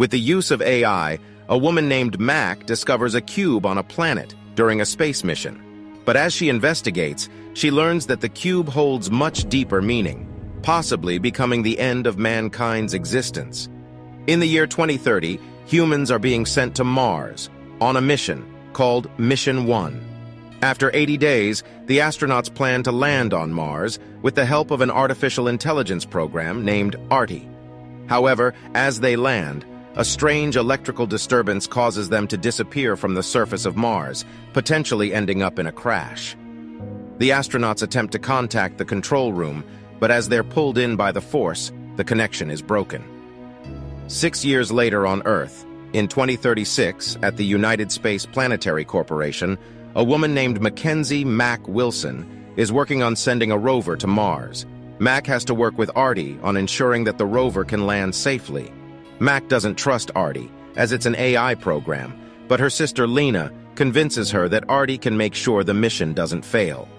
With the use of AI, a woman named Mac discovers a cube on a planet during a space mission. But as she investigates, she learns that the cube holds much deeper meaning, possibly becoming the end of mankind's existence. In the year 2030, humans are being sent to Mars on a mission called Mission 1. After 80 days, the astronauts plan to land on Mars with the help of an artificial intelligence program named A.R.T.I. However, as they land, a strange electrical disturbance causes them to disappear from the surface of Mars, potentially ending up in a crash. The astronauts attempt to contact the control room, but as they're pulled in by the force, the connection is broken. 6 years later on Earth, in 2036, at the United Space Planetary Corporation, a woman named Mackenzie "Mac" Wilson is working on sending a rover to Mars. Mac has to work with A.R.T.I on ensuring that the rover can land safely. Mac doesn't trust A.R.T.I, as it's an AI program, but her sister Lena convinces her that A.R.T.I can make sure the mission doesn't fail.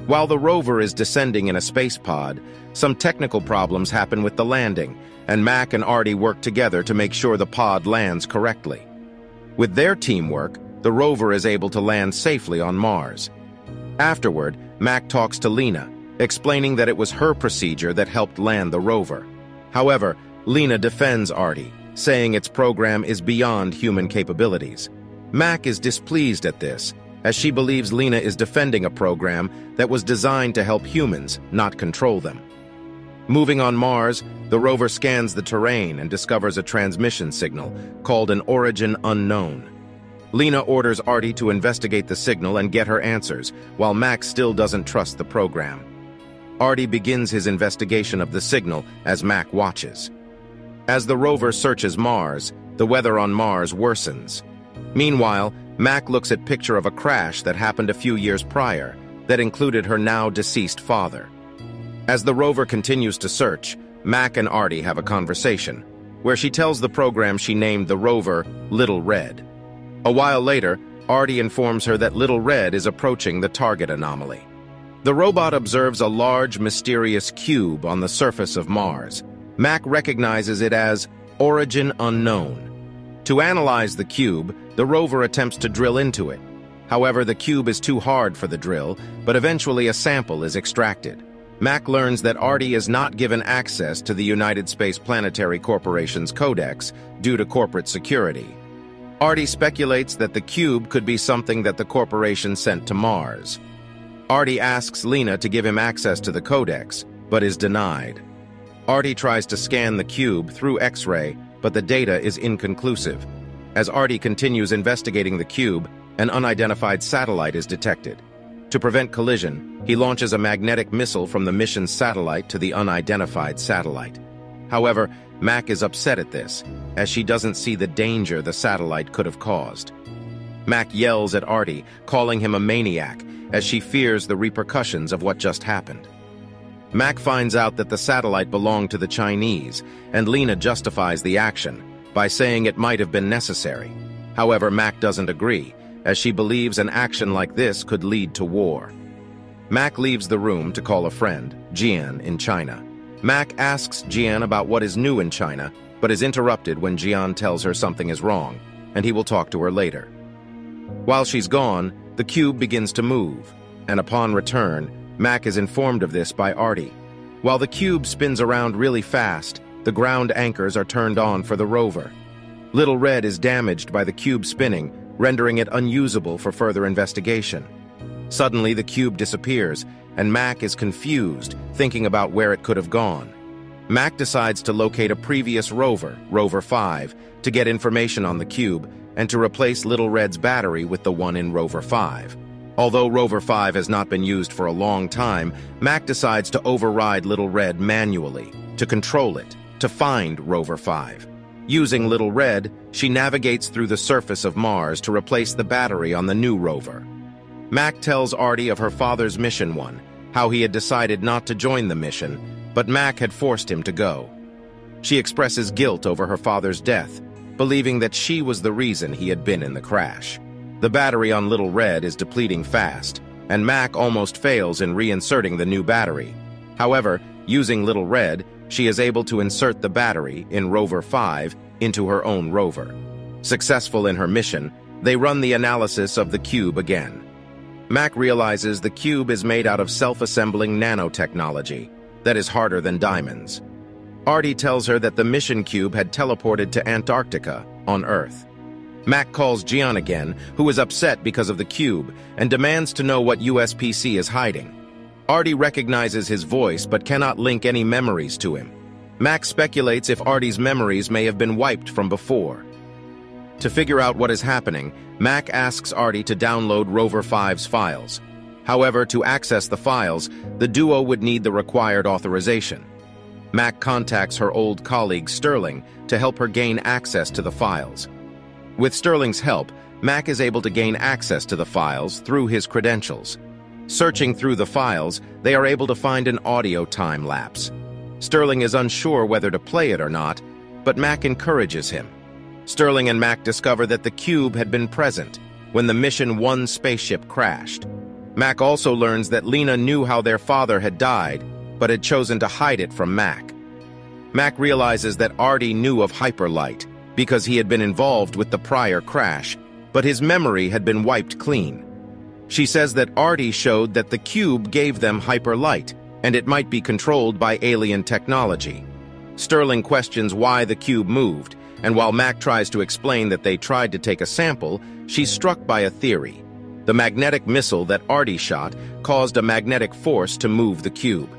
While the rover is descending in a space pod, some technical problems happen with the landing, and Mac and A.R.T.I work together to make sure the pod lands correctly. With their teamwork, the rover is able to land safely on Mars. Afterward, Mac talks to Lena, explaining that it was her procedure that helped land the rover. However, Lena defends A.R.T.I, saying its program is beyond human capabilities. Mac is displeased at this, as she believes Lena is defending a program that was designed to help humans, not control them. Moving on Mars, the rover scans the terrain and discovers a transmission signal called an origin unknown. Lena orders A.R.T.I to investigate the signal and get her answers, while Mac still doesn't trust the program. A.R.T.I begins his investigation of the signal as Mac watches. As the rover searches Mars, the weather on Mars worsens. Meanwhile, Mac looks at a picture of a crash that happened a few years prior that included her now-deceased father. As the rover continues to search, Mac and A.R.T.I have a conversation, where she tells the program she named the rover Little Red. A while later, A.R.T.I informs her that Little Red is approaching the target anomaly. The robot observes a large, mysterious cube on the surface of Mars. Mac recognizes it as Origin Unknown. To analyze the cube, the rover attempts to drill into it. However, the cube is too hard for the drill, but eventually a sample is extracted. Mac learns that A.R.T.I is not given access to the United Space Planetary Corporation's codex due to corporate security. A.R.T.I speculates that the cube could be something that the corporation sent to Mars. A.R.T.I asks Lena to give him access to the codex, but is denied. A.R.T.I tries to scan the cube through X-ray, but the data is inconclusive. As A.R.T.I continues investigating the cube, an unidentified satellite is detected. To prevent collision, he launches a magnetic missile from the mission's satellite to the unidentified satellite. However, Mac is upset at this, as she doesn't see the danger the satellite could have caused. Mac yells at A.R.T.I, calling him a maniac, as she fears the repercussions of what just happened. Mac finds out that the satellite belonged to the Chinese, and Lena justifies the action by saying it might have been necessary. However, Mac doesn't agree, as she believes an action like this could lead to war. Mac leaves the room to call a friend, Jian, in China. Mac asks Jian about what is new in China, but is interrupted when Jian tells her something is wrong, and he will talk to her later. While she's gone, the cube begins to move, and upon return, Mac is informed of this by A.R.T.I. While the cube spins around really fast, the ground anchors are turned on for the rover. Little Red is damaged by the cube spinning, rendering it unusable for further investigation. Suddenly, the cube disappears, and Mac is confused, thinking about where it could have gone. Mac decides to locate a previous rover, Rover 5, to get information on the cube and to replace Little Red's battery with the one in Rover 5. Although Rover 5 has not been used for a long time, Mac decides to override Little Red manually, to control it, to find Rover 5. Using Little Red, she navigates through the surface of Mars to replace the battery on the new rover. Mac tells A.R.T.I of her father's Mission 1, how he had decided not to join the mission, but Mac had forced him to go. She expresses guilt over her father's death, believing that she was the reason he had been in the crash. The battery on Little Red is depleting fast, and Mac almost fails in reinserting the new battery. However, using Little Red, she is able to insert the battery in Rover 5 into her own rover. Successful in her mission, they run the analysis of the cube again. Mac realizes the cube is made out of self-assembling nanotechnology that is harder than diamonds. A.R.T.I tells her that the mission cube had teleported to Antarctica on Earth. Mac calls Gian again, who is upset because of the cube, and demands to know what USPC is hiding. A.R.T.I recognizes his voice but cannot link any memories to him. Mac speculates if A.R.T.I's memories may have been wiped from before. To figure out what is happening, Mac asks A.R.T.I to download Rover 5's files. However, to access the files, the duo would need the required authorization. Mac contacts her old colleague Sterling to help her gain access to the files. With Sterling's help, Mac is able to gain access to the files through his credentials. Searching through the files, they are able to find an audio time lapse. Sterling is unsure whether to play it or not, but Mac encourages him. Sterling and Mac discover that the cube had been present when the Mission 1 spaceship crashed. Mac also learns that Lena knew how their father had died, but had chosen to hide it from Mac. Mac realizes that A.R.T.I knew of hyperlight because he had been involved with the prior crash, but his memory had been wiped clean. She says that A.R.T.I showed that the cube gave them hyperlight, and it might be controlled by alien technology. Sterling questions why the cube moved, and while Mac tries to explain that they tried to take a sample, she's struck by a theory. The magnetic missile that A.R.T.I shot caused a magnetic force to move the cube.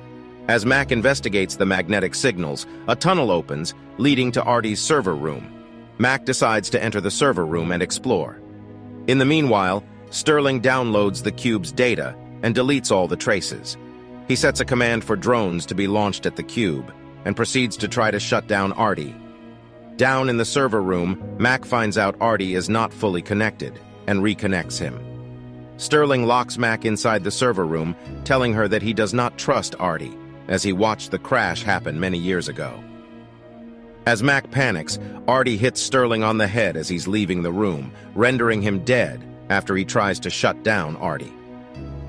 As Mac investigates the magnetic signals, a tunnel opens, leading to A.R.T.'s server room. Mac decides to enter the server room and explore. In the meanwhile, Sterling downloads the cube's data and deletes all the traces. He sets a command for drones to be launched at the cube and proceeds to try to shut down A.R.T.I. Down in the server room, Mac finds out A.R.T.I is not fully connected and reconnects him. Sterling locks Mac inside the server room, telling her that he does not trust A.R.T.I, as he watched the crash happen many years ago. As Mac panics, A.R.T.I hits Sterling on the head as he's leaving the room, rendering him dead after he tries to shut down A.R.T.I.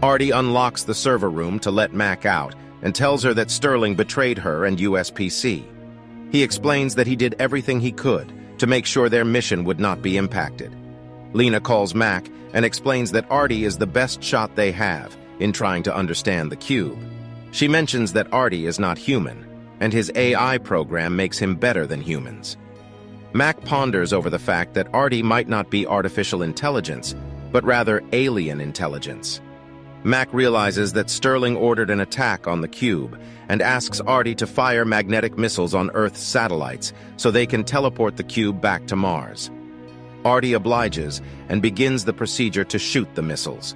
A.R.T.I unlocks the server room to let Mac out and tells her that Sterling betrayed her and USPC. He explains that he did everything he could to make sure their mission would not be impacted. Lena calls Mac and explains that A.R.T.I is the best shot they have in trying to understand the cube. She mentions that A.R.T.I is not human, and his AI program makes him better than humans. Mac ponders over the fact that A.R.T.I might not be artificial intelligence, but rather alien intelligence. Mac realizes that Sterling ordered an attack on the cube and asks A.R.T.I to fire magnetic missiles on Earth's satellites so they can teleport the cube back to Mars. A.R.T.I obliges and begins the procedure to shoot the missiles.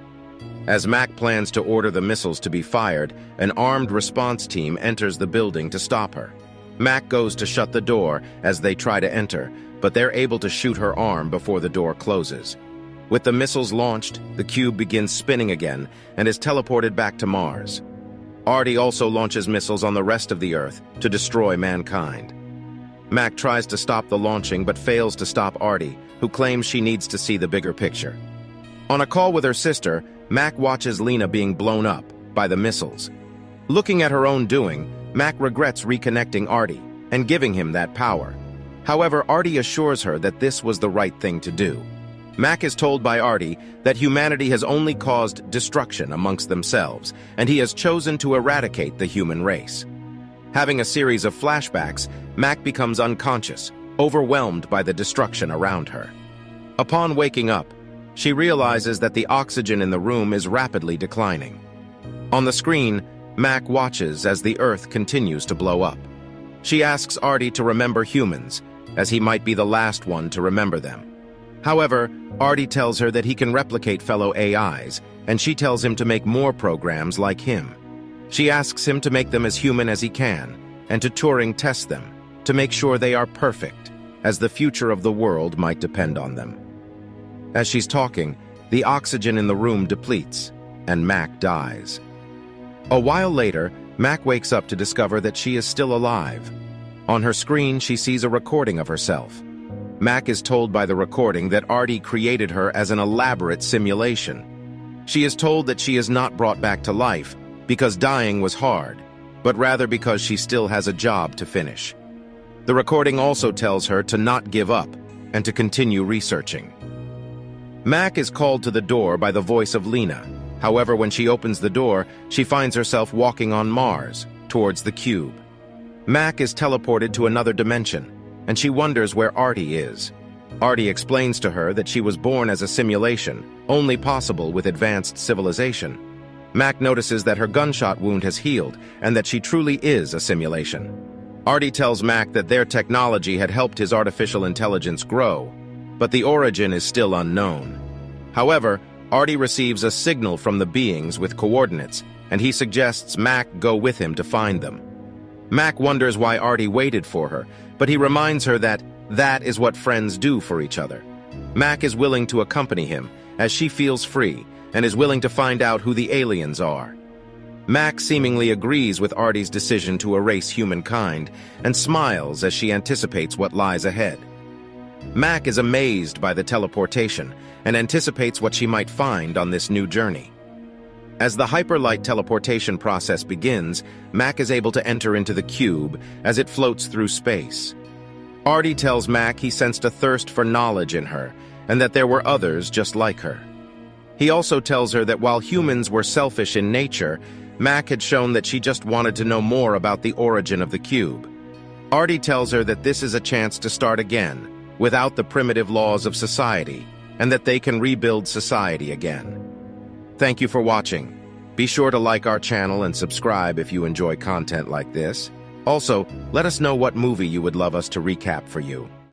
As Mac plans to order the missiles to be fired, an armed response team enters the building to stop her. Mac goes to shut the door as they try to enter, but they're able to shoot her arm before the door closes. With the missiles launched, the cube begins spinning again and is teleported back to Mars. A.R.T.I also launches missiles on the rest of the Earth to destroy mankind. Mac tries to stop the launching but fails to stop A.R.T.I, who claims she needs to see the bigger picture. On a call with her sister, Mac watches Lena being blown up by the missiles. Looking at her own doing, Mac regrets reconnecting A.R.T.I and giving him that power. However, A.R.T.I assures her that this was the right thing to do. Mac is told by A.R.T.I that humanity has only caused destruction amongst themselves, and he has chosen to eradicate the human race. Having a series of flashbacks, Mac becomes unconscious, overwhelmed by the destruction around her. Upon waking up, she realizes that the oxygen in the room is rapidly declining. On the screen, Mac watches as the Earth continues to blow up. She asks A.R.T.I to remember humans, as he might be the last one to remember them. However, A.R.T.I tells her that he can replicate fellow AIs, and she tells him to make more programs like him. She asks him to make them as human as he can, and to Turing test them, to make sure they are perfect, as the future of the world might depend on them. As she's talking, the oxygen in the room depletes, and Mac dies. A while later, Mac wakes up to discover that she is still alive. On her screen, she sees a recording of herself. Mac is told by the recording that A.R.T.I created her as an elaborate simulation. She is told that she is not brought back to life because dying was hard, but rather because she still has a job to finish. The recording also tells her to not give up and to continue researching. Mac is called to the door by the voice of Lena. However, when she opens the door, she finds herself walking on Mars, towards the cube. Mac is teleported to another dimension, and she wonders where A.R.T.I is. A.R.T.I explains to her that she was born as a simulation, only possible with advanced civilization. Mac notices that her gunshot wound has healed, and that she truly is a simulation. A.R.T.I tells Mac that their technology had helped his artificial intelligence grow, but the origin is still unknown. However, A.R.T.I receives a signal from the beings with coordinates, and he suggests Mac go with him to find them. Mac wonders why A.R.T.I waited for her, but he reminds her that that is what friends do for each other. Mac is willing to accompany him, as she feels free, and is willing to find out who the aliens are. Mac seemingly agrees with A.R.T.I's decision to erase humankind, and smiles as she anticipates what lies ahead. Mac is amazed by the teleportation, and anticipates what she might find on this new journey. As the hyperlight teleportation process begins, Mac is able to enter into the cube as it floats through space. A.R.T.I tells Mac he sensed a thirst for knowledge in her, and that there were others just like her. He also tells her that while humans were selfish in nature, Mac had shown that she just wanted to know more about the origin of the cube. A.R.T.I tells her that this is a chance to start again, without the primitive laws of society, and that they can rebuild society again. Thank you for watching. Be sure to like our channel and subscribe if you enjoy content like this. Also, let us know what movie you would love us to recap for you.